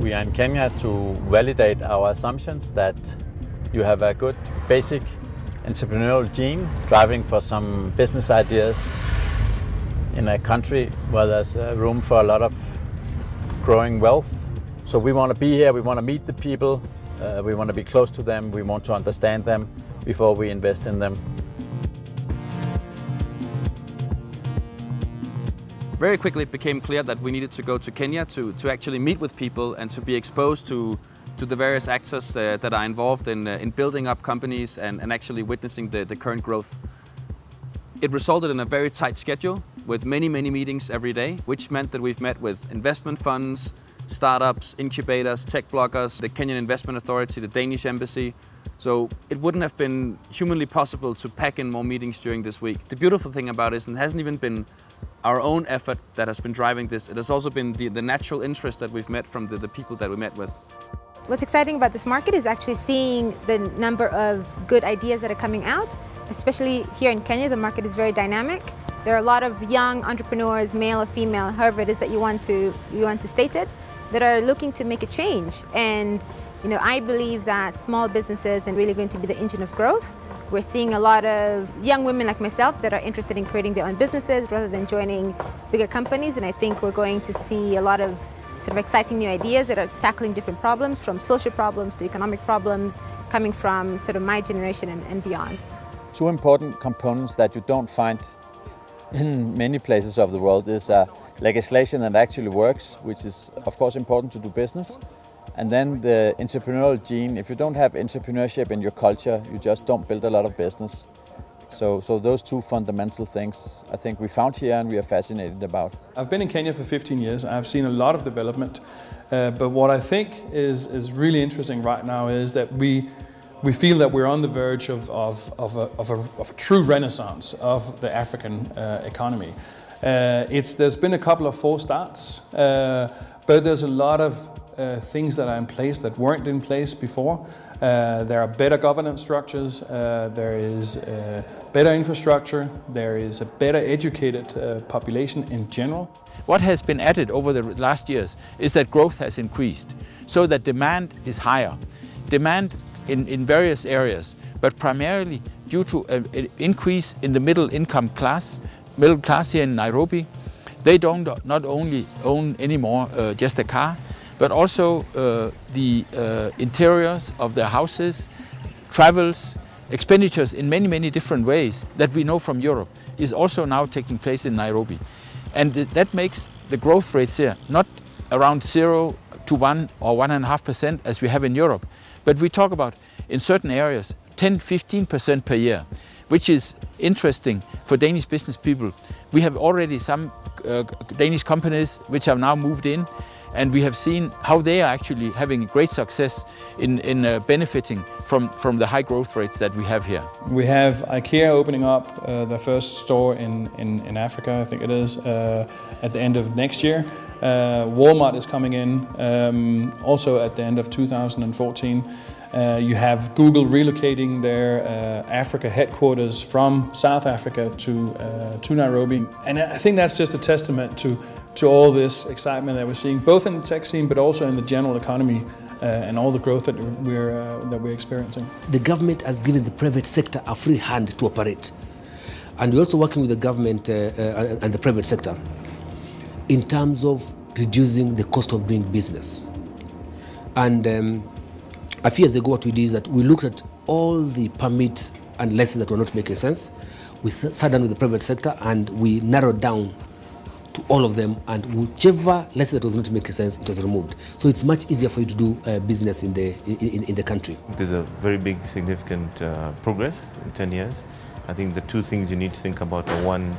We are in Kenya to validate our assumptions that you have a good basic entrepreneurial gene driving for some business ideas in a country where there's room for a lot of growing wealth. So we want to be here, we want to meet the people, we want to be close to them, we want to understand them before we invest in them. Very quickly it became clear that we needed to go to Kenya to actually meet with people and to be exposed to the various actors that are involved in building up companies and actually witnessing the current growth. It resulted in a very tight schedule with many meetings every day, which meant that we've met with investment funds, startups, incubators, tech bloggers, the Kenyan Investment Authority, the Danish Embassy. So it wouldn't have been humanly possible to pack in more meetings during this week. The beautiful thing about it is it hasn't even been our own effort that has been driving this. It has also been the natural interest that we've met from the people that we met with. What's exciting about this market is actually seeing the number of good ideas that are coming out. Especially here in Kenya, the market is very dynamic. There are a lot of young entrepreneurs, male or female, however it is that you want to state it, that are looking to make a change. And I believe that small businesses are really going to be the engine of growth. We're seeing a lot of young women like myself that are interested in creating their own businesses rather than joining bigger companies. And I think we're going to see a lot of sort of exciting new ideas that are tackling different problems, from social problems to economic problems, coming from sort of my generation and beyond. Two important components that you don't find in many places of the world is legislation that actually works, which is of course important to do business, and then the entrepreneurial gene. If you don't have entrepreneurship in your culture, you just don't build a lot of business. So those two fundamental things I think we found here and we are fascinated about. I've been in Kenya for 15 years. I've seen a lot of development, but what I think is really interesting right now is that we feel that we're on the verge of a true renaissance of the African economy. There's been a couple of false starts, but there's a lot of things that are in place that weren't in place before. There are better governance structures, there is better infrastructure, there is a better educated population in general. What has been added over the last years is that growth has increased, so that demand is higher. Demand in various areas, but primarily due to an increase in the middle class here in Nairobi. They don't not only own anymore just a car, but also the interiors of their houses, travels, expenditures in many different ways that we know from Europe is also now taking place in Nairobi. And that makes the growth rates here not around 0 to 1 or 1.5% as we have in Europe, but we talk about in certain areas 10–15% per year, which is interesting for Danish business people. We have already some Danish companies which have now moved in, and we have seen how they are actually having great success in benefiting from the high growth rates that we have here. We have IKEA opening up their first store in Africa, I think it is, at the end of next year. Walmart is coming in also at the end of 2014. You have Google relocating their Africa headquarters from South Africa to Nairobi. And I think that's just a testament to all this excitement that we're seeing, both in the tech scene, but also in the general economy and all the growth that we're experiencing. The government has given the private sector a free hand to operate. And we're also working with the government and the private sector in terms of reducing the cost of doing business. And a few years ago, what we did is that we looked at all the permits and licenses that were not making sense. We sat down with the private sector and we narrowed down to all of them, and whichever license that was not making sense, it was removed. So it's much easier for you to do business in the country. There's a very big, significant progress in 10 years. I think the two things you need to think about are one,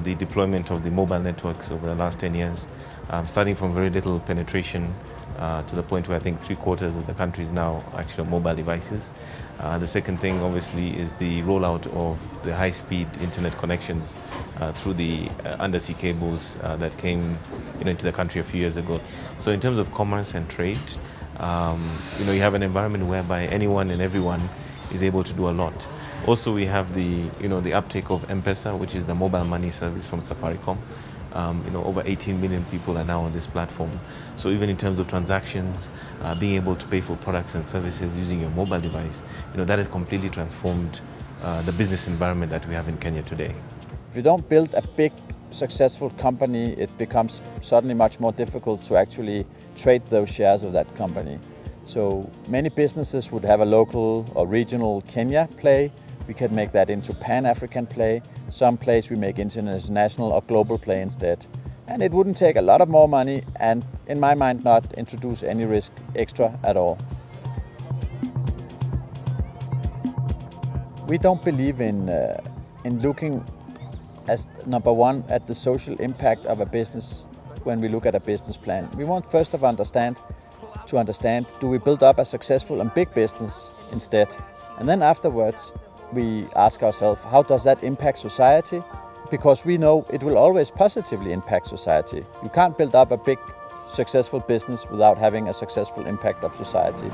the deployment of the mobile networks over the last 10 years, starting from very little penetration to the point where I think 3/4 of the country is now actually on mobile devices. The second thing obviously is the rollout of the high-speed internet connections through the undersea cables that came into the country a few years ago. So in terms of commerce and trade, you have an environment whereby anyone and everyone is able to do a lot. Also, we have the uptake of M-Pesa, which is the mobile money service from Safaricom. Over 18 million people are now on this platform. So even in terms of transactions, being able to pay for products and services using your mobile device, that has completely transformed the business environment that we have in Kenya today. If you don't build a big, successful company, it becomes suddenly much more difficult to actually trade those shares of that company. So many businesses would have a local or regional Kenya play. We can make that into Pan-African play. Some plays we make into international or global play instead. And it wouldn't take a lot of more money and, in my mind, not introduce any risk extra at all. We don't believe in looking as number one at the social impact of a business when we look at a business plan. We want first of all to understand, do we build up a successful and big business instead? And then afterwards, we ask ourselves, how does that impact society? Because we know it will always positively impact society. You can't build up a big, successful business without having a successful impact of society.